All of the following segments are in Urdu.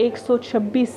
126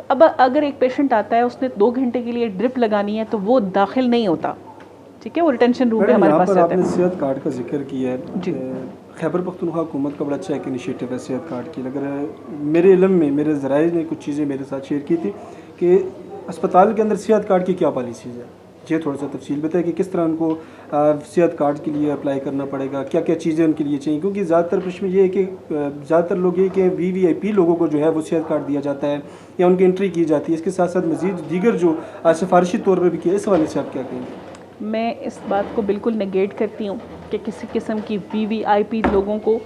تو اب اگر ایک پیشنٹ آتا ہے اس نے 2 گھنٹے کے لیے ڈرپ لگانی ہے تو وہ داخل نہیں ہوتا, ٹھیک ہے, وہ ریٹینشن روم میں ہمارے پاس جاتا ہے. آپ نے صحت کارڈ کا ذکر کیا ہے جی. خیبر پختونخوا حکومت کا بڑا اچھا ایک انیشیٹو ہے صحت کارڈ کی. اگر میرے علم میں میرے ذرائع نے کچھ چیزیں میرے ساتھ شیئر کی تھی کہ اسپتال کے اندر صحت کارڈ کی کیا پالیسیز ہے, یہ تھوڑا سا تفصیل بتائیں کہ کس طرح ان کو صحت کارڈ کے لیے اپلائی کرنا پڑے گا, کیا کیا چیزیں ان کے لیے چاہیے, کیونکہ زیادہ تر پرشن میں یہ ہے کہ زیادہ تر لوگ یہ کہ VVIP لوگوں کو جو ہے وہ صحت کارڈ دیا جاتا ہے یا ان کی انٹری کی جاتی ہے, اس کے ساتھ ساتھ مزید دیگر جو سفارشی طور پر بھی کیا, اس حوالے سے آپ کیا کہیں گے؟ میں اس بات کو بالکل نگیٹ کرتی ہوں کہ کسی قسم کی VVIP لوگوں کو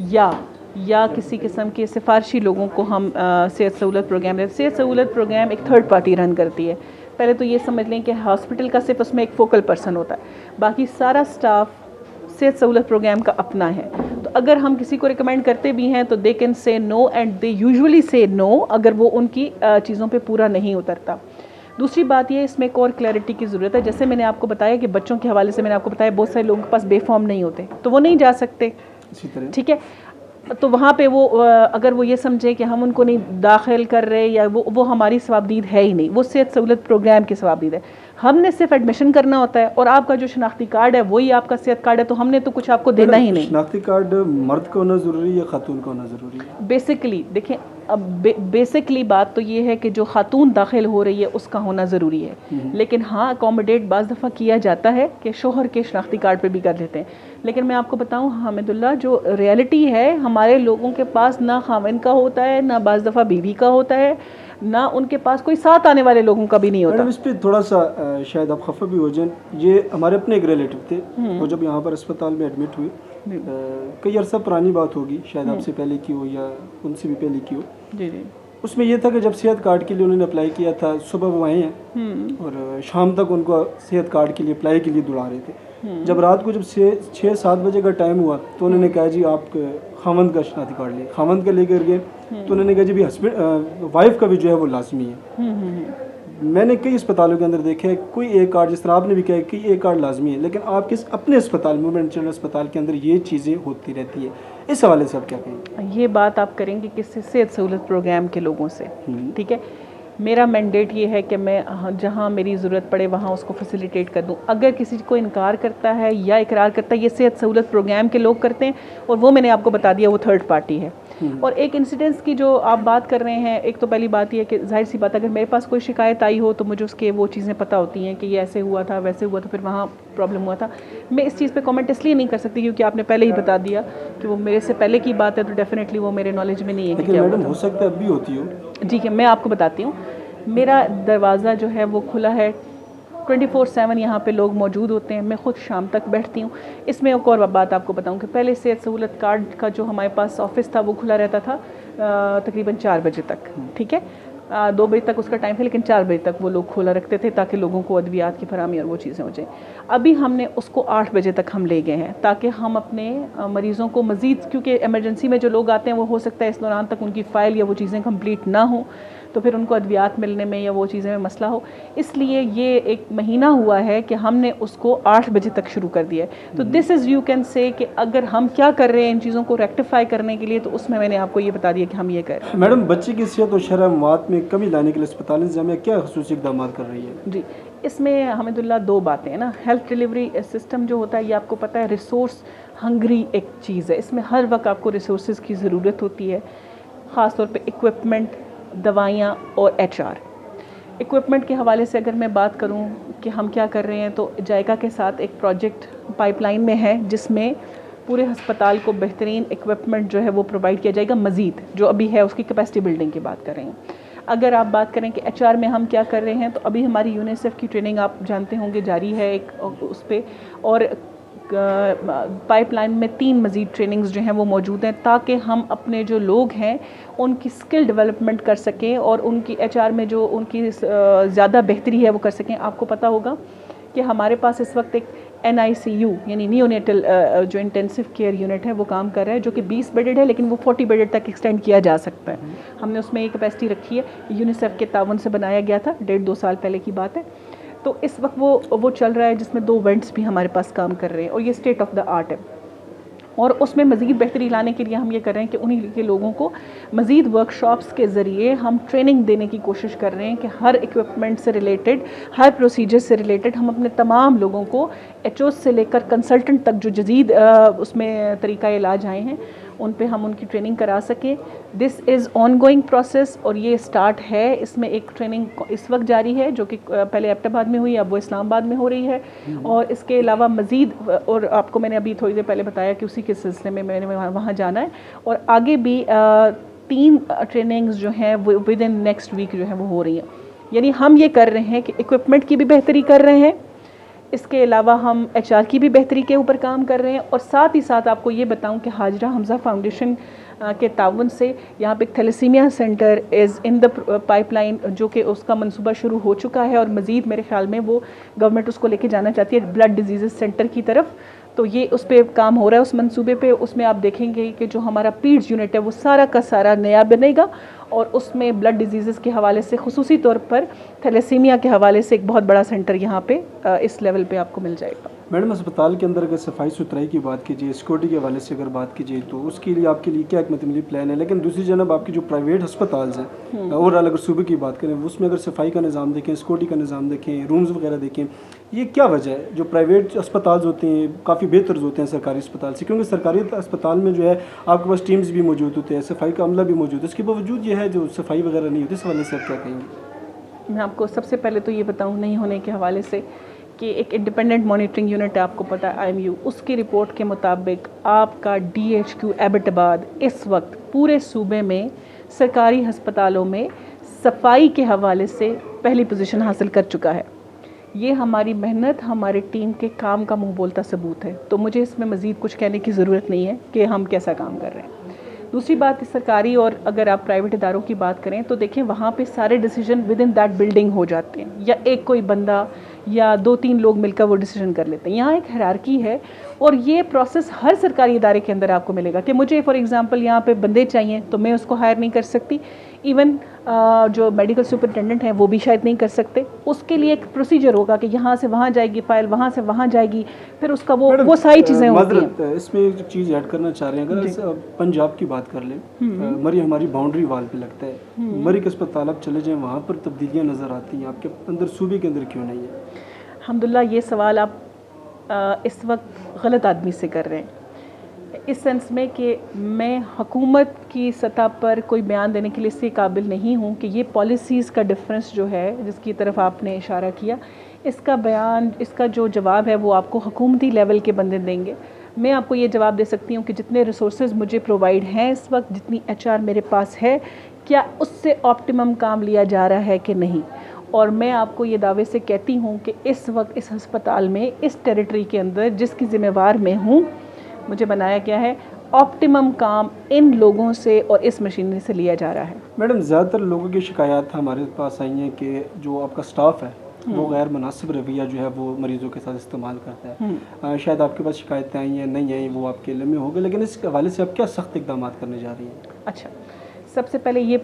یا کسی قسم کے سفارشی لوگوں کو ہم صحت سہولت پروگرام ایک تھرڈ پارٹی رن کرتی ہے. پہلے تو یہ سمجھ لیں کہ ہاسپٹل کا صرف اس میں ایک فوکل پرسن ہوتا ہے, باقی سارا سٹاف صحت سہولت پروگرام کا اپنا ہے. تو اگر ہم کسی کو ریکمینڈ کرتے بھی ہیں تو they can say know and they usually سے نو اگر وہ ان کی چیزوں پہ پورا نہیں اترتا. دوسری بات یہ اس میں ایک اور کلیئرٹی کی ضرورت ہے. جیسے میں نے آپ کو بتایا کہ بچوں کے حوالے سے میں نے آپ کو بتایا بہت سارے لوگوں کے پاس بے فارم نہیں ہوتے تو وہ نہیں جا سکتے, ٹھیک ہے. تو وہاں پہ وہ اگر وہ یہ سمجھے کہ ہم ان کو نہیں داخل کر رہے یا وہ ہماری ثوابدید ہے ہی نہیں, وہ صحت سہولت پروگرام کی ثوابدید ہے. ہم نے صرف ایڈمیشن کرنا ہوتا ہے اور آپ کا جو شناختی کارڈ ہے وہی آپ کا صحت کارڈ ہے, تو ہم نے تو کچھ آپ کو دینا ہی نہیں. شناختی کارڈ مرد کا ہونا ضروری ہے یا خاتون کا ہونا ضروری ہے؟ بیسکلی دیکھیں, اب بیسکلی بات تو یہ ہے کہ جو خاتون داخل ہو رہی ہے اس کا ہونا ضروری ہے, لیکن ہاں اکوموڈیٹ بعض دفعہ کیا جاتا ہے کہ شوہر کے شناختی کارڈ پہ بھی کر لیتے ہیں. لیکن میں آپ کو بتاؤں حامد اللہ, جو ریئلٹی ہے ہمارے لوگوں کے پاس نہ خاوند کا ہوتا ہے, نہ بعض دفعہ بیوی کا ہوتا ہے, نہ ان کے پاس کوئی ساتھ آنے والے لوگوں کا بھی نہیں ہوتا. اس پہ تھوڑا سا شاید آپ خفا بھی ہو جائیں, یہ ہمارے اپنے ایک ریلیٹو تھے وہ جب یہاں پر اسپتال میں ایڈمٹ ہوئے, کئی عرصہ پرانی بات ہوگی, شاید آپ سے پہلے کی ہو یا ان سے بھی پہلے کی ہو. جی جی. اس میں یہ تھا کہ جب صحت کارڈ کے لیے انہوں نے اپلائی کیا تھا, صبح وہ آئے ہیں اور شام تک ان کو صحت کارڈ کے لیے اپلائی کے لیے دوڑا رہے تھے. جب رات کو جب 6-7 بجے کا ٹائم ہوا تو انہوں نے کہا جی آپ خاوند کا شناختی کارڈ لیں, خاوند کا لے کر گئے تو انہوں نے کہا جی بھی ہسبینڈ وائف کا بھی جو ہے وہ لازمی ہے. میں نے کئی اسپتالوں کے اندر دیکھا ہے کوئی ایک کارڈ, جس طرح آپ نے بھی کہا کہ ایک کارڈ لازمی ہے, لیکن آپ کس اپنے اسپتال موومنٹ چلڈرن اسپتال کے اندر یہ چیزیں ہوتی رہتی ہے. اس حوالے سے آپ کیا کہیں گے؟ یہ بات آپ کریں گے کس سے؟ صحت سہولت پروگرام کے لوگوں سے, ٹھیک ہے. میرا مینڈیٹ یہ ہے کہ میں جہاں میری ضرورت پڑے وہاں اس کو فیسیلیٹیٹ کر دوں. اگر کسی کو انکار کرتا ہے یا اقرار کرتا ہے, یہ صحت سہولت پروگرام کے لوگ کرتے ہیں, اور وہ میں نے آپ کو بتا دیا وہ تھرڈ پارٹی ہے. اور ایک انسیڈنس کی جو آپ بات کر رہے ہیں, ایک تو پہلی بات یہ ہے کہ ظاہر سی بات اگر میرے پاس کوئی شکایت آئی ہو تو مجھے اس کے وہ چیزیں پتہ ہوتی ہیں کہ یہ ایسے ہوا تھا ویسے ہوا تھا, پھر وہاں پرابلم ہوا تھا. میں اس چیز پہ کامنٹ اس لیے نہیں کر سکتی کیونکہ آپ نے پہلے ہی بتا دیا کہ وہ میرے سے پہلے کی بات ہے, تو ڈیفینیٹلی وہ میرے نالج میں نہیں ہے کہ کیا میڈم ہو سکتا ہے اب بھی ہوتی ہو. جی کہ میں آپ کو بتاتی ہوں, میرا دروازہ جو ہے وہ کھلا ہے 24/7, یہاں پہ لوگ موجود ہوتے ہیں. میں خود شام تک بیٹھتی ہوں. اس میں ایک اور بات آپ کو بتاؤں کہ پہلے صحت سہولت کارڈ کا جو ہمارے پاس آفس تھا وہ کھلا رہتا تھا تقریباً 4 بجے تک, ٹھیک ہے. 2 بجے تک اس کا ٹائم تھا, لیکن 4 بجے تک وہ لوگ کھولا رکھتے تھے تاکہ لوگوں کو ادویات کی فراہمی اور وہ چیزیں ہو جائیں. ابھی ہم نے اس کو 8 بجے تک ہم لے گئے ہیں تاکہ ہم اپنے مریضوں کو مزید, کیونکہ ایمرجنسی میں جو لوگ آتے ہیں وہ ہو سکتا ہے اس دوران تک ان کی فائل یا وہ چیزیں کمپلیٹ نہ ہوں, تو پھر ان کو ادویات ملنے میں یا وہ چیزیں میں مسئلہ ہو. اس لیے یہ ایک مہینہ ہوا ہے کہ ہم نے اس کو 8 بجے تک شروع کر دیا ہے. تو دس از یو کین سے کہ اگر ہم کیا کر رہے ہیں ان چیزوں کو ریکٹیفائی کرنے کے لیے, تو اس میں نے آپ کو یہ بتا دیا کہ ہم یہ کر رہے ہیں. میڈم بچے کی صحت اور شرح مواد میں کمی لانے کے لیے اسپتال انتظامیہ کیا خصوصی اقدامات کر رہی ہے؟ جی, اس میں حمد اللہ 2 باتیں ہیں نا. ہیلتھ ڈیلیوری سسٹم جو ہوتا ہے یہ آپ کو پتہ ہے ریسورس ہنگری ایک چیز ہے. اس میں ہر وقت آپ کو ریسورسز کی ضرورت ہوتی ہے, خاص طور پہ اکوپمنٹ, دوائیاں اور HR. اکوپمنٹ کے حوالے سے اگر میں بات کروں کہ ہم کیا کر رہے ہیں, تو جائکا کے ساتھ ایک پروجیکٹ پائپ لائن میں ہے جس میں پورے ہسپتال کو بہترین اکوپمنٹ جو ہے وہ پرووائڈ کیا جائے گا. مزید جو ابھی ہے اس کی کیپیسٹی بلڈنگ کی بات کر رہے ہیں. اگر آپ بات کریں کہ HR میں ہم کیا کر رہے ہیں, تو ابھی ہماری یونیسیف کی ٹریننگ آپ جانتے ہوں گے جاری ہے ایک اس پہ, اور پائپ لائن میں 3 مزید ٹریننگز جو ہیں وہ موجود ہیں تاکہ ہم اپنے جو لوگ ہیں ان کی اسکل ڈیولپمنٹ کر سکیں اور ان کی HR میں جو ان کی زیادہ بہتری ہے وہ کر سکیں. آپ کو پتہ ہوگا کہ ہمارے پاس اس وقت ایک NICU یعنی نیونیٹل جو انٹینسو کیئر یونٹ ہے وہ کام کر رہا ہے, جو کہ 20 بیڈڈ ہے, لیکن وہ 40 بیڈڈ تک ایکسٹینڈ کیا جا سکتا ہے. ہم نے اس میں یہ کیپیسٹی رکھی ہے, یونیسیف کے تعاون سے بنایا گیا تھا, 1.5-2 سال پہلے کی بات ہے. تو اس وقت وہ چل رہا ہے جس میں 2 وینٹس بھی ہمارے پاس کام کر رہے ہیں, اور یہ اسٹیٹ آف دا آرٹ ہے. اور اس میں مزید بہتری لانے کے لیے ہم یہ کر رہے ہیں کہ انہی کے لوگوں کو مزید ورکشاپس کے ذریعے ہم ٹریننگ دینے کی کوشش کر رہے ہیں کہ ہر ایکوپمنٹ سے ریلیٹڈ، ہر پروسیجر سے ریلیٹڈ ہم اپنے تمام لوگوں کو ایچ اوز سے لے کر کنسلٹنٹ تک جو جدید اس میں طریقہ علاج آئے ہیں ان پہ ہم ان کی ٹریننگ کرا سکیں. دس از آن گوئنگ پروسیس اور یہ اسٹارٹ ہے. اس میں ایک ٹریننگ اس وقت جاری ہے جو کہ پہلے ایبٹ آباد میں ہوئی، اب وہ اسلام آباد میں ہو رہی ہے. اور اس کے علاوہ مزید، اور آپ کو میں نے ابھی تھوڑی دیر پہلے بتایا کہ اسی کے سلسلے میں نے وہاں جانا ہے، اور آگے بھی 3 ٹریننگز جو ہیں وہ ود ان نیکسٹ ویک جو ہیں وہ ہو رہی ہیں. یعنی ہم یہ کر رہے ہیں کہ ایکوپمنٹ کی بھی بہتری کر رہے ہیں، اس کے علاوہ ہم ایچ آر کی بھی بہتری کے اوپر کام کر رہے ہیں، اور ساتھ ہی ساتھ آپ کو یہ بتاؤں کہ حاجرہ حمزہ فاؤنڈیشن کے تعاون سے یہاں پہ ایک thalassaemia centre is in the pipe line, جو کہ اس کا منصوبہ شروع ہو چکا ہے، اور مزید میرے خیال میں وہ گورنمنٹ اس کو لے کے جانا چاہتی ہے بلڈ ڈیزیزز سینٹر کی طرف. تو یہ اس پہ کام ہو رہا ہے، اس منصوبے پہ. اس میں آپ دیکھیں گے کہ جو ہمارا پیڈز یونٹ ہے وہ سارا کا سارا نیا بنے گا، اور اس میں بلڈ ڈیزیزز کے حوالے سے، خصوصی طور پر تھیلیسیمیا کے حوالے سے، ایک بہت بڑا سینٹر یہاں پہ اس لیول پہ آپ کو مل جائے گا. میڈم، اسپتال کے اندر اگر صفائی ستھرائی کی بات کیجیے، سیکورٹی کے حوالے سے اگر بات کیجیے، تو اس کے لیے آپ کے لیے کیا ایک متملی پلان ہے؟ لیکن دوسری جانب آپ کی جو پرائیویٹ ہسپتالز ہیں، اوور آل اگر صوبے کی بات کریں، اس میں اگر صفائی کا نظام دیکھیں، سیکورٹی کا نظام دیکھیں، رومز وغیرہ دیکھیں، یہ کیا وجہ ہے؟ جو پرائیویٹ اسپتال ہوتے ہیں کافی بہتر ہوتے ہیں سرکاری اسپتال سے، کیونکہ سرکاری اسپتال میں جو ہے آپ کے پاس ٹیمز بھی موجود ہوتے ہیں، صفائی کا عملہ بھی موجود ہے، اس کے باوجود یہ ہے جو صفائی وغیرہ نہیں ہوتی. اس حوالے سے آپ کیا کہیں گے؟ میں آپ کو سب سے پہلے تو یہ بتاؤں نہیں ہونے کے حوالے سے کہ ایک انڈیپینڈنٹ مانیٹرنگ یونٹ ہے، آپ کو پتہ ہے IMU، اس کی رپورٹ کے مطابق آپ کا DHQ ایبٹ آباد اس وقت پورے صوبے میں سرکاری ہسپتالوں میں صفائی کے حوالے سے پہلی پوزیشن حاصل کر چکا ہے. یہ ہماری محنت، ہمارے ٹیم کے کام کا منہ بولتا ثبوت ہے. تو مجھے اس میں مزید کچھ کہنے کی ضرورت نہیں ہے کہ ہم کیسا کام کر رہے ہیں. دوسری بات سرکاری، اور اگر آپ پرائیویٹ اداروں کی بات کریں تو دیکھیں وہاں پہ سارے decision with in that building ہو جاتے ہیں، یا ایک کوئی بندہ یا 2-3 لوگ مل کر وہ ڈیسیجن کر لیتے ہیں. یہاں ایک ہیرارکی ہے، اور یہ پروسیس ہر سرکاری ادارے کے اندر آپ کو ملے گا کہ مجھے فار ایگزامپل یہاں پہ بندے چاہیے تو میں اس کو ہائر نہیں کر سکتی. ایون جو میڈیکل سپرنٹینڈنٹ ہیں وہ بھی شاید نہیں کر سکتے. اس کے لیے ایک پروسیجر ہوگا کہ یہاں سے وہاں جائے گی فائل، وہاں سے وہاں جائے گی، پھر اس کا وہ ساری چیزیں ہوتی ہیں. اس میں ایک چیز ایڈ کرنا چاہ رہے ہیں، اگر پنجاب کی بات کر لیں، مری ہماری باؤنڈری وال پہ لگتا ہے، مری کے اسپتال آپ چلے جائیں وہاں پر تبدیلیاں نظر آتی ہیں، آپ کے اندر صوبے کے اندر کیوں نہیں ہے؟ الحمدللہ یہ سوال آپ اس وقت غلط آدمی سے کر رہے ہیں، اس سینس میں کہ میں حکومت کی سطح پر کوئی بیان دینے کے لیے اس کے قابل نہیں ہوں کہ یہ پالیسیز کا ڈفرینس جو ہے جس کی طرف آپ نے اشارہ کیا، اس کا بیان، اس کا جو جواب ہے وہ آپ کو حکومتی لیول کے بندے دیں گے. میں آپ کو یہ جواب دے سکتی ہوں کہ جتنے ریسورسز مجھے پرووائڈ ہیں اس وقت، جتنی HR میرے پاس ہے، کیا اس سے آپٹیمم کام لیا جا رہا ہے کہ نہیں. اور میں آپ کو یہ دعوے سے کہتی ہوں کہ اس وقت اس ہسپتال میں، اس ٹیریٹری کے اندر جس کی ذمہ وار میں ہوں، مجھے بنایا گیا ہے، آپٹیمم کام ان لوگوں سے اور اس مشینری سے لیا جا رہا ہے. میڈم، زیادہ تر لوگوں کی شکایات ہمارے پاس آئی ہیں کہ جو آپ کا سٹاف ہے وہ غیر مناسب رویہ جو ہے وہ مریضوں کے ساتھ استعمال کرتا ہے. شاید آپ کے پاس شکایتیں آئی ہیں، نہیں آئیں، وہ آپ کے علم میں ہوگا، لیکن اس حوالے سے آپ کیا سخت اقدامات کرنے جا رہی ہیں؟ اچھا، سب سے پہلے یہ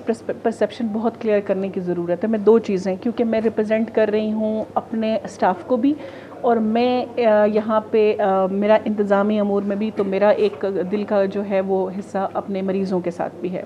پرسیپشن بہت کلیئر کرنے کی ضرورت ہے. میں 2 چیزیں، کیونکہ میں ریپرزینٹ کر رہی ہوں اپنے اسٹاف کو بھی، اور میں یہاں پہ میرا انتظامی امور میں بھی، تو میرا ایک دل کا جو ہے وہ حصہ اپنے مریضوں کے ساتھ بھی ہے.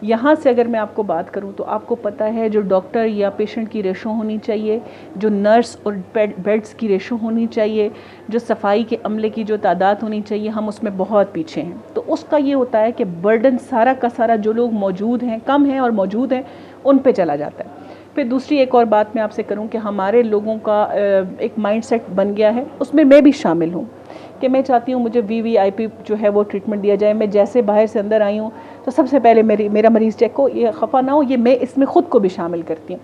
یہاں سے اگر میں آپ کو بات کروں تو آپ کو پتہ ہے جو ڈاکٹر یا پیشنٹ کی ریشو ہونی چاہیے، جو نرس اور بیڈز کی ریشو ہونی چاہیے، جو صفائی کے عملے کی جو تعداد ہونی چاہیے، ہم اس میں بہت پیچھے ہیں. تو اس کا یہ ہوتا ہے کہ برڈن سارا کا سارا جو لوگ موجود ہیں، کم ہیں اور موجود ہیں، ان پہ چلا جاتا ہے. پھر دوسری ایک اور بات میں آپ سے کروں کہ ہمارے لوگوں کا ایک مائنڈ سیٹ بن گیا ہے، اس میں بھی شامل ہوں، کہ میں چاہتی ہوں مجھے VIP جو ہے وہ ٹریٹمنٹ دیا جائے. میں جیسے باہر سے اندر آئی ہوں تو سب سے پہلے میرا مریض چیک ہو، یہ خفا نہ ہو، یہ میں اس میں خود کو بھی شامل کرتی ہوں.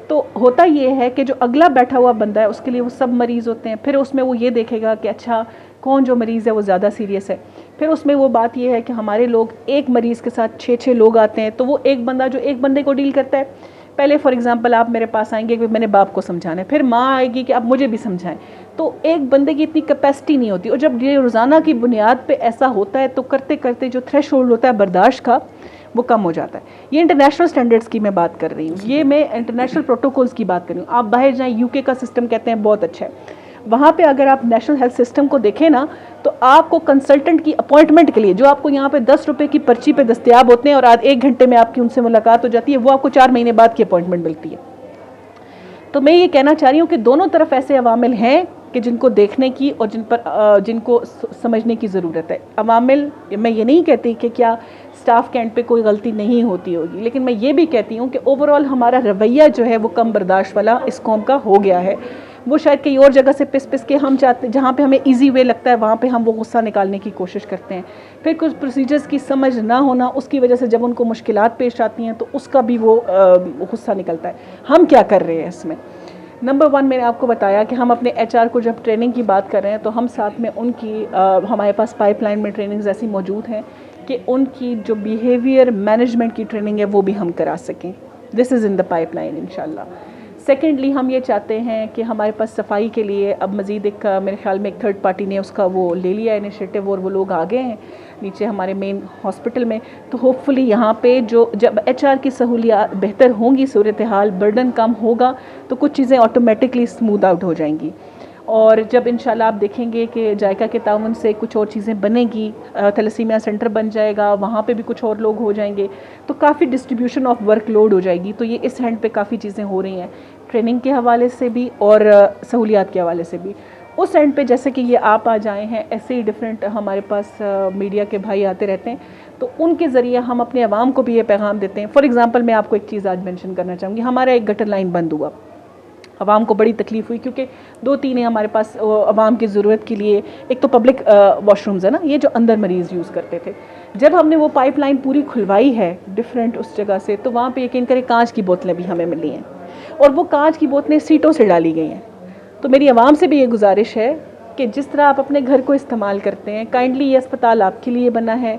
تو ہوتا یہ ہے کہ جو اگلا بیٹھا ہوا بندہ ہے اس کے لیے وہ سب مریض ہوتے ہیں. پھر اس میں وہ یہ دیکھے گا کہ اچھا کون جو مریض ہے وہ زیادہ سیریس ہے. پھر اس میں وہ بات یہ ہے کہ ہمارے لوگ ایک مریض کے ساتھ 6 لوگ آتے ہیں، تو وہ ایک بندہ جو ایک بندے کو ڈیل کرتا ہے، پہلے فار ایگزامپل آپ میرے پاس آئیں گے کہ میں نے باپ کو سمجھانا ہے، پھر ماں آئے گی کہ اب مجھے بھی سمجھائیں. تو ایک بندے کی اتنی کیپیسٹی نہیں ہوتی، اور جب یہ روزانہ کی بنیاد پہ ایسا ہوتا ہے تو کرتے کرتے جو تھریش ہولڈ ہوتا ہے برداشت کا وہ کم ہو جاتا ہے. یہ انٹرنیشنل سٹینڈرڈز کی میں بات کر رہی ہوں، یہ میں انٹرنیشنل پروٹوکولز کی بات کر رہی ہوں. آپ باہر جائیں، UK کا سسٹم کہتے ہیں بہت اچھا ہے، وہاں پہ اگر آپ نیشنل ہیلتھ سسٹم کو دیکھیں نا تو آپ کو کنسلٹنٹ کی اپوائنٹمنٹ کے لیے جو آپ کو یہاں پہ 10 روپے کی پرچی پہ دستیاب ہوتے ہیں اور آج 1 گھنٹے میں آپ کی ان سے ملاقات ہو جاتی ہے, وہ آپ کو 4 مہینے بعد کی اپوائنٹمنٹ ملتی ہے. تو میں یہ کہنا چاہ رہی ہوں کہ دونوں طرف ایسے عوامل ہیں کہ جن کو دیکھنے کی اور جن کو سمجھنے کی ضرورت ہے. عوامل میں یہ نہیں کہتی کہ کیا سٹاف کے اینڈ پہ کوئی غلطی نہیں ہوتی ہوگی, لیکن میں یہ بھی کہتی ہوں کہ اوورآل ہمارا رویہ جو ہے وہ کم برداشت والا اس قوم کا ہو گیا ہے. وہ شاید کئی اور جگہ سے پس کے ہم چاہتے جہاں پہ ہمیں ایزی وے لگتا ہے وہاں پہ ہم وہ غصہ نکالنے کی کوشش کرتے ہیں. پھر کچھ پروسیجرز کی سمجھ نہ ہونا, اس کی وجہ سے جب ان کو مشکلات پیش آتی ہیں تو اس کا بھی وہ غصہ نکلتا ہے. ہم کیا کر رہے ہیں اس میں؟ نمبر 1 میں نے آپ کو بتایا کہ ہم اپنے HR کو جب ٹریننگ کی بات کر رہے ہیں تو ہم ساتھ میں ان کی ہمارے پاس پائپ لائن میں ٹریننگز ایسی موجود ہیں کہ ان کی جو بیہیویئر مینجمنٹ کی ٹریننگ ہے وہ بھی ہم کرا سکیں. دس از ان دا پائپ لائن انشاءاللہ. سیکنڈلی ہم یہ چاہتے ہیں کہ ہمارے پاس صفائی کے لیے اب مزید ایک میرے خیال میں ایک تھرڈ پارٹی نے اس کا وہ لے لیا انیشیٹو اور وہ لوگ آگے ہیں نیچے ہمارے مین ہاسپٹل میں. تو ہوپ فلی یہاں پہ جو جب HR کی سہولیات بہتر ہوں گی, صورتحال برڈن کم ہوگا تو کچھ چیزیں آٹومیٹکلی اسموتھ آؤٹ ہو جائیں گی. اور جب انشاءاللہ آپ دیکھیں گے کہ جائکا کے تعاون سے کچھ اور چیزیں بنے گی, تھیلیسیمیا سینٹر بن جائے گا, وہاں پہ بھی کچھ اور لوگ ہو جائیں گے تو کافی ڈسٹریبیوشن آف ورک لوڈ ہو جائے گی. تو یہ اس ہینڈ پہ کافی چیزیں ہو رہی ہیں ٹریننگ کے حوالے سے بھی اور سہولیات کے حوالے سے بھی. اس اینڈ پہ جیسے کہ یہ آپ آ جائیں ہیں, ایسے ہی ڈفرینٹ ہمارے پاس میڈیا کے بھائی آتے رہتے ہیں تو ان کے ذریعے ہم اپنے عوام کو بھی یہ پیغام دیتے ہیں. فار ایگزامپل میں آپ کو ایک چیز آج مینشن کرنا چاہوں گی. ہمارا ایک گٹر لائن بند ہوا, عوام کو بڑی تکلیف ہوئی کیونکہ 2-3 ہیں ہمارے پاس عوام کی ضرورت کے لیے. ایک تو پبلک واش رومز ہے نا, یہ جو اندر مریض یوز کرتے تھے, جب ہم نے وہ پائپ لائن پوری کھلوائی ہے ڈفرینٹ اس جگہ سے تو وہاں پہ یقین کریں کانچ کی بوتلیں بھی ہمیں ملی ہیں اور وہ کانچ کی بوتلیں سیٹوں سے ڈالی گئی ہیں. تو میری عوام سے بھی یہ گزارش ہے کہ جس طرح آپ اپنے گھر کو استعمال کرتے ہیں, کائنڈلی یہ اسپتال آپ کے لیے بنا ہے,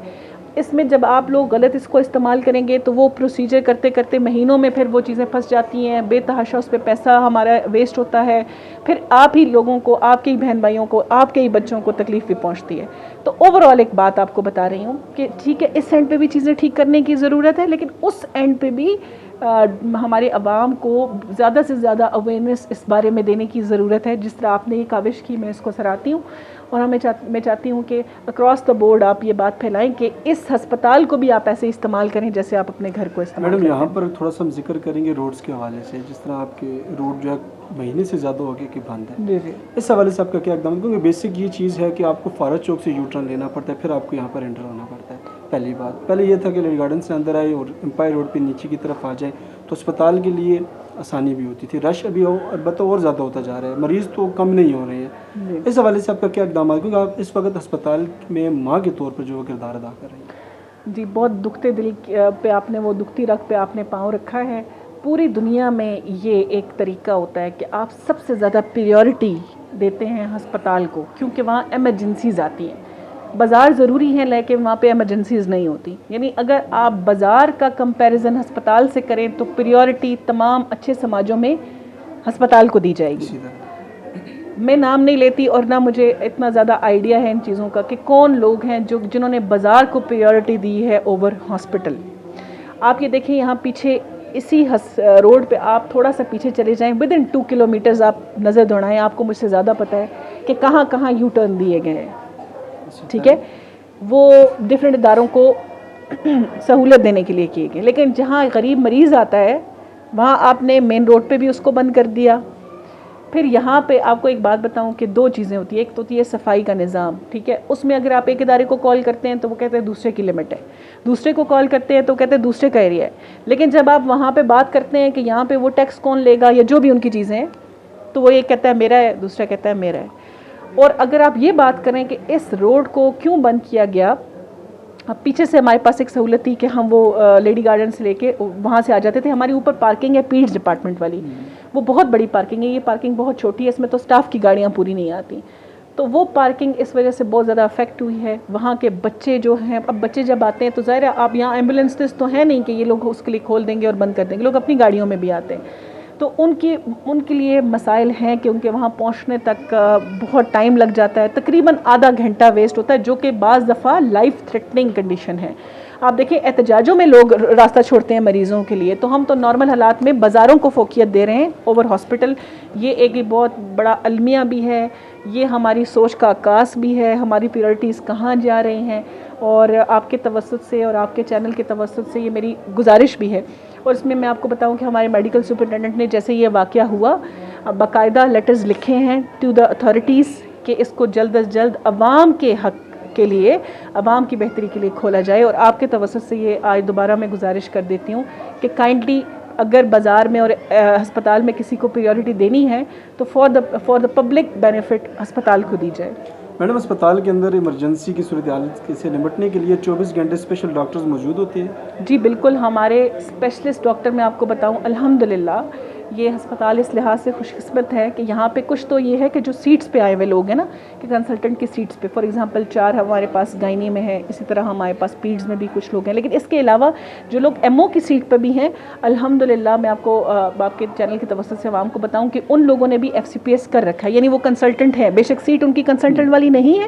اس میں جب آپ لوگ غلط اس کو استعمال کریں گے تو وہ پروسیجر کرتے کرتے مہینوں میں پھر وہ چیزیں پھنس جاتی ہیں, بے تحاشا اس پہ پیسہ ہمارا ویسٹ ہوتا ہے, پھر آپ ہی لوگوں کو, آپ کے ہی بہن بھائیوں کو, آپ کے ہی بچوں کو تکلیف بھی پہنچتی ہے. تو اوورآل ایک بات آپ کو بتا رہی ہوں کہ ٹھیک ہے اس اینڈ پہ بھی چیزیں ٹھیک کرنے کی ضرورت ہے, لیکن اس اینڈ پہ بھی ہمارے عوام کو زیادہ سے زیادہ اویئرنیس اس بارے میں دینے کی ضرورت ہے. جس طرح آپ نے یہ کاوش کی میں اس کو سراہتی ہوں اور میں چاہتی ہوں کہ اکراس دا بورڈ آپ یہ بات پھیلائیں کہ اس ہسپتال کو بھی آپ ایسے استعمال کریں جیسے آپ اپنے گھر کو استعمال کریں. میڈم یہاں پر تھوڑا سا ہم ذکر کریں گے روڈز کے حوالے سے, جس طرح آپ کے روڈ جو ہے مہینے سے زیادہ ہو گیا کہ بند ہے. جی جی اس حوالے سے آپ کا کیا اقدام؟ کیونکہ بیسک یہ چیز ہے کہ آپ کو فارغ چوک سے یو ٹرن لینا پڑتا ہے, پھر آپ کو یہاں پر انٹر ہونا پڑتا ہے. پہلی بات پہلے یہ تھا کہ لیڈی گارڈن سے اندر آئے اور امپائر روڈ پہ نیچے کی طرف آ جائے تو اسپتال کے لیے آسانی بھی ہوتی تھی. رش ابھی البتہ اور زیادہ ہوتا جا رہا ہے, مریض تو کم نہیں ہو رہے ہیں. اس حوالے سے آپ کا کیا اقدامات, کیونکہ آپ اس وقت اسپتال میں ماں کے طور پر جو کردار ادا کر رہی ہیں؟ جی بہت دکھتے دل پہ آپ نے وہ دکھتی رگ پہ آپ نے پاؤں رکھا ہے. پوری دنیا میں یہ ایک طریقہ ہوتا ہے کہ آپ سب سے زیادہ پریورٹی دیتے ہیں ہسپتال کو, کیونکہ وہاں ایمرجنسیز آتی ہیں. بازار ضروری ہیں لیکن وہاں پہ ایمرجنسیز نہیں ہوتی. یعنی اگر آپ بازار کا کمپیریزن ہسپتال سے کریں تو پریورٹی تمام اچھے سماجوں میں ہسپتال کو دی جائے گی. میں نام نہیں لیتی اور نہ مجھے اتنا زیادہ آئیڈیا ہے ان چیزوں کا کہ کون لوگ ہیں جنہوں نے بازار کو پریورٹی دی ہے اوور ہاسپٹل. آپ یہ دیکھیں یہاں پیچھے اسی روڈ پہ آپ تھوڑا سا پیچھے چلے جائیں, ود ان 2 کلومیٹرز آپ نظر دوڑائیں, آپ کو مجھ سے زیادہ پتہ ہے کہ کہاں کہاں یو ٹرن دیے گئے ہیں. ٹھیک ہے, وہ ڈفرینٹ اداروں کو سہولت دینے کے لیے کیے گئے, لیکن جہاں غریب مریض آتا ہے وہاں آپ نے مین روڈ پہ بھی اس کو بند کر دیا. پھر یہاں پہ آپ کو ایک بات بتاؤں کہ 2 چیزیں ہوتی ہیں. ایک تو ہوتی ہے صفائی کا نظام, ٹھیک ہے, اس میں اگر آپ ایک ادارے کو کال کرتے ہیں تو وہ کہتے ہیں دوسرے کی لمٹ ہے, دوسرے کو کال کرتے ہیں تو کہتے ہیں دوسرے کا ایریا ہے. لیکن جب آپ وہاں پہ بات کرتے ہیں کہ یہاں پہ وہ ٹیکس کون لے گا یا جو بھی ان کی چیزیں ہیں تو وہ ایک کہتا ہے میرا ہے, دوسرا کہتا ہے میرا ہے. اور اگر آپ یہ بات کریں کہ اس روڈ کو کیوں بند کیا گیا, اب پیچھے سے ہمارے پاس ایک سہولت تھی کہ ہم وہ لیڈی گارڈن سے لے کے وہاں سے آ جاتے تھے. ہماری اوپر پارکنگ ہے پیڈز ڈپارٹمنٹ والی, وہ بہت بڑی پارکنگ ہے. یہ پارکنگ بہت چھوٹی ہے, اس میں تو سٹاف کی گاڑیاں پوری نہیں آتی. تو وہ پارکنگ اس وجہ سے بہت زیادہ افیکٹ ہوئی ہے. وہاں کے بچے جو ہیں, اب بچے جب آتے ہیں تو ظاہر ہے آپ یہاں ایمبولینسز تو ہیں نہیں کہ یہ لوگ اس کے لیے کھول دیں گے اور بند کر دیں گے, لوگ اپنی گاڑیوں میں بھی آتے ہیں. تو ان کے لیے مسائل ہیں کہ ان کے وہاں پہنچنے تک بہت ٹائم لگ جاتا ہے, تقریباً آدھا گھنٹہ ویسٹ ہوتا ہے, جو کہ بعض دفعہ لائف تھریٹننگ کنڈیشن ہے. آپ دیکھیں احتجاجوں میں لوگ راستہ چھوڑتے ہیں مریضوں کے لیے، تو ہم تو نارمل حالات میں بازاروں کو فوقیت دے رہے ہیں اوور ہاسپٹل. یہ ایک بہت بڑا المیہ بھی ہے، یہ ہماری سوچ کا عکاس بھی ہے، ہماری پریورٹیز کہاں جا رہی ہیں. اور آپ کے توسط سے اور آپ کے چینل کے توسط سے یہ میری گزارش بھی ہے. اور اس میں آپ کو بتاؤں کہ ہمارے میڈیکل سپرنٹینڈنٹ نے جیسے یہ واقعہ ہوا باقاعدہ لیٹرز لکھے ہیں ٹو دا اتھارٹیز کہ اس کو جلد از جلد عوام کے حق کے لیے، عوام کی بہتری کے لیے کھولا جائے. اور آپ کے توسط سے یہ آج دوبارہ میں گزارش کر دیتی ہوں کہ کائنڈلی اگر بازار میں اور ہسپتال میں کسی کو پریورٹی دینی ہے تو فار دا پبلک بینیفٹ ہسپتال کو دی جائے. میڈم اسپتال کے اندر ایمرجنسی کی صورتحال سے نمٹنے کے لیے 24 گھنٹے اسپیشل ڈاکٹرز موجود ہوتے ہیں؟ جی بالکل، ہمارے اسپیشلسٹ ڈاکٹر میں آپ کو بتاؤں الحمدللہ یہ ہسپتال اس لحاظ سے خوش قسمت ہے کہ یہاں پہ کچھ تو یہ ہے کہ جو سیٹس پہ آئے ہوئے لوگ ہیں نا، کہ کنسلٹنٹ کی سیٹس پہ فار ایگزامپل 4 ہمارے پاس گائنی میں ہے، اسی طرح ہمارے پاس پیڈز میں بھی کچھ لوگ ہیں. لیکن اس کے علاوہ جو لوگ ایم او کی سیٹ پہ بھی ہیں الحمدللہ میں آپ کو آپ کے چینل کی توسط سے عوام کو بتاؤں کہ ان لوگوں نے بھی FCPS کر رکھا ہے، یعنی وہ کنسلٹنٹ ہے. بے شک سیٹ ان کی کنسلٹنٹ والی نہیں ہے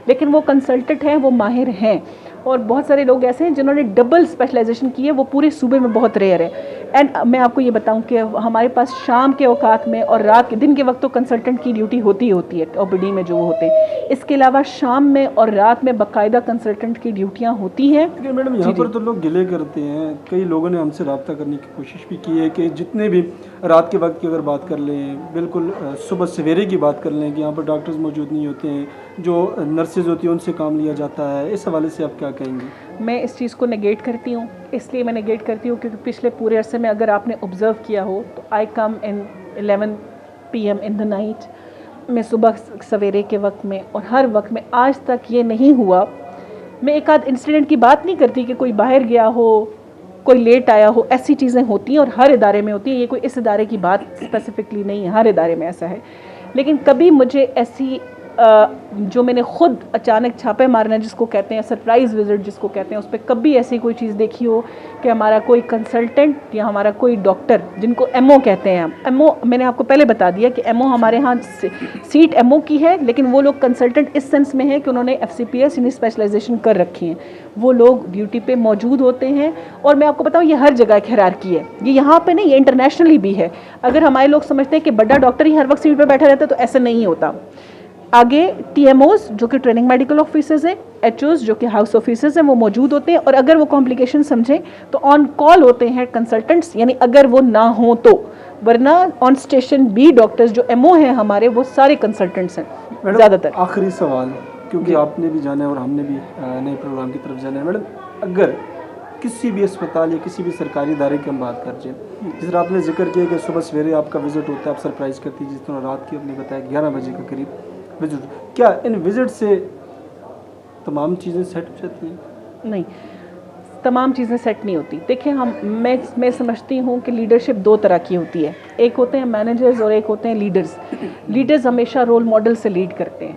لیکن وہ کنسلٹنٹ ہیں، وہ ماہر ہیں. اور بہت سارے لوگ ایسے ہیں جنہوں نے ڈبل اسپیشلائزیشن کی ہے، وہ پورے صوبے میں بہت ریئر ہے. اینڈ میں آپ کو یہ بتاؤں کہ ہمارے پاس شام کے اوقات میں اور رات کے دن کے وقت تو کنسلٹنٹ کی ڈیوٹی ہوتی ہے OPD میں جو ہوتے ہیں، اس کے علاوہ شام میں اور رات میں باقاعدہ کنسلٹنٹ کی ڈیوٹیاں ہوتی ہیں. میڈم یہاں پر تو لوگ گلے کرتے ہیں، کئی لوگوں نے ہم سے رابطہ کرنے کی کوشش بھی کی ہے کہ جتنے بھی رات کے وقت کی اگر بات کر لیں، بالکل صبح سویرے کی بات کر لیں کہ یہاں پر ڈاکٹرز موجود نہیں ہوتے ہیں، جو نرسز ہوتی ہیں ان سے کام لیا جاتا ہے، اس حوالے سے آپ کیا کہیں گے؟ میں اس چیز کو نگیٹ کرتی ہوں. اس لیے میں نگیٹ کرتی ہوں کیونکہ پچھلے پورے عرصے میں اگر آپ نے آبزرو کیا ہو تو آئی کم ان 11 PM ان دا نائٹ، میں صبح سویرے کے وقت میں اور ہر وقت میں آج تک یہ نہیں ہوا. میں ایک آدھ انسیڈنٹ کی بات نہیں کرتی کہ کوئی باہر گیا ہو، کوئی لیٹ آیا ہو، ایسی چیزیں ہوتی ہیں اور ہر ادارے میں ہوتی ہیں. یہ کوئی اس ادارے کی بات اسپیسیفکلی نہیں ہے، ہر ادارے میں ایسا ہے. لیکن کبھی مجھے ایسی جو میں نے خود اچانک چھاپے مارنا جس کو کہتے ہیں سرپرائز وزٹ جس کو کہتے ہیں، اس پہ کبھی ایسی کوئی چیز دیکھی ہو کہ ہمارا کوئی کنسلٹنٹ یا ہمارا کوئی ڈاکٹر جن کو MO کہتے ہیں، MO میں نے آپ کو پہلے بتا دیا کہ MO ہمارے ہاں سیٹ MO کی ہے، لیکن وہ لوگ کنسلٹنٹ اس سینس میں ہے کہ انہوں نے FCPS یعنی اسپیشلائزیشن کر رکھی ہیں. وہ لوگ ڈیوٹی پہ موجود ہوتے ہیں. اور میں آپ کو بتاؤں یہ ہر جگہ ایک ہیرارکی ہے، یہ یہاں پہ نہیں، یہ انٹرنیشنلی بھی ہے. اگر ہمارے لوگ سمجھتے ہیں کہ بڑا ڈاکٹر ہی ہر وقت سیٹ پہ بیٹھا رہتا ہے تو ایسا نہیں ہوتا. آگے TMOs جو کہ ٹریننگ میڈیکل آفیسرز ہیں، HOs جو کہ ہاؤس آفیسرز ہیں، وہ موجود ہوتے ہیں. اور اگر وہ کمپلیکیشن سمجھیں تو آن کال ہوتے ہیں کنسلٹنٹس، یعنی اگر وہ نہ ہوں تو، ورنہ آن اسٹیشن بھی ڈاکٹرز جو MO ہیں ہمارے وہ سارے کنسلٹنٹس ہیں زیادہ تر. آخری سوال، کیونکہ آپ نے بھی جانا ہے اور ہم نے بھی نئے پروگرام کی طرف جانا ہے. میڈم اگر کسی بھی اسپتال یا کسی بھی سرکاری ادارے کی ہم بات کر جائیں، جس طرح آپ نے ذکر کیا کہ صبح سویرے آپ کا وزٹ ہوتا ہے، آپ سرپرائز کرتی ہے، جس طرح رات کی آپ نے بتایا 11 بجے کے قریب وزٹ، کیا ان وزٹ سے تمام چیزیں سیٹ ہو جاتی ہیں؟ نہیں، تمام چیزیں سیٹ نہیں ہوتی. دیکھیں میں سمجھتی ہوں کہ لیڈرشپ 2 طرح کی ہوتی ہے. ایک ہوتے ہیں مینیجرز اور ایک ہوتے ہیں لیڈرز. لیڈرز ہمیشہ رول ماڈل سے لیڈ کرتے ہیں.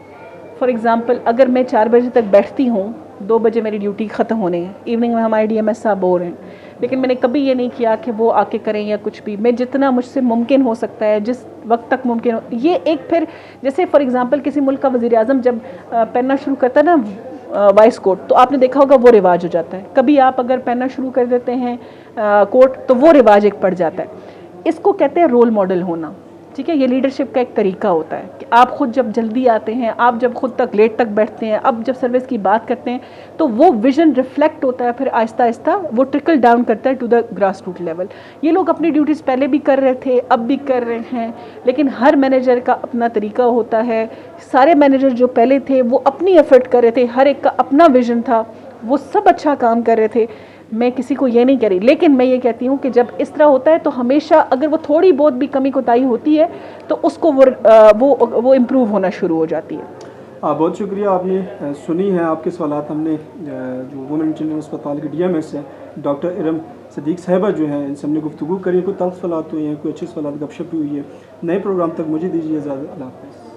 فار ایگزامپل اگر میں 4 بجے تک بیٹھتی ہوں، 2 بجے میری ڈیوٹی ختم ہونے ہے، ایوننگ میں ہمارے DMS صاحب اور ہیں، لیکن میں نے کبھی یہ نہیں کیا کہ وہ آ کے کریں یا کچھ بھی. میں جتنا مجھ سے ممکن ہو سکتا ہے، جس وقت تک ممکن ہو. یہ ایک پھر جیسے فار ایگزامپل کسی ملک کا وزیر اعظم جب پہننا شروع کرتا ہے نا وائس کوٹ، تو آپ نے دیکھا ہوگا وہ رواج ہو جاتا ہے. کبھی آپ اگر پہننا شروع کر دیتے ہیں کوٹ تو وہ رواج ایک پڑ جاتا ہے. اس کو کہتے ہیں رول ماڈل ہونا. ٹھیک ہے، یہ لیڈرشپ کا ایک طریقہ ہوتا ہے کہ آپ خود جب جلدی آتے ہیں، آپ جب خود تک لیٹ تک بیٹھتے ہیں، اب جب سروس کی بات کرتے ہیں تو وہ ویژن ریفلیکٹ ہوتا ہے، پھر آہستہ آہستہ وہ ٹرکل ڈاؤن کرتا ہے to the grass root level. یہ لوگ اپنی ڈیوٹیز پہلے بھی کر رہے تھے، اب بھی کر رہے ہیں، لیکن ہر مینیجر کا اپنا طریقہ ہوتا ہے. سارے مینیجر جو پہلے تھے وہ اپنی ایفرٹ کر رہے تھے، ہر ایک کا اپنا ویژن تھا، وہ سب اچھا کام کر رہے تھے. میں کسی کو یہ نہیں کہہ رہی، لیکن میں یہ کہتی ہوں کہ جب اس طرح ہوتا ہے تو ہمیشہ اگر وہ تھوڑی بہت بھی کمی کوتاہی ہوتی ہے تو اس کو وہ امپروو ہونا شروع ہو جاتی ہے. بہت شکریہ. آپ نے سنی ہیں آپ کے سوالات. ہم نے جو وومن چلڈرن اسپتال کے DMS ہیں ڈاکٹر ارم صدیق صاحبہ جو ہیں، ان سے ہم نے گفتگو کری. کوئی تلخ سوالات ہوئی ہیں، کوئی اچھے سوالات، گپ شپ بھی ہوئی ہے. نئے پروگرام تک مجھے دیجیے اجازت. اللہ حافظ.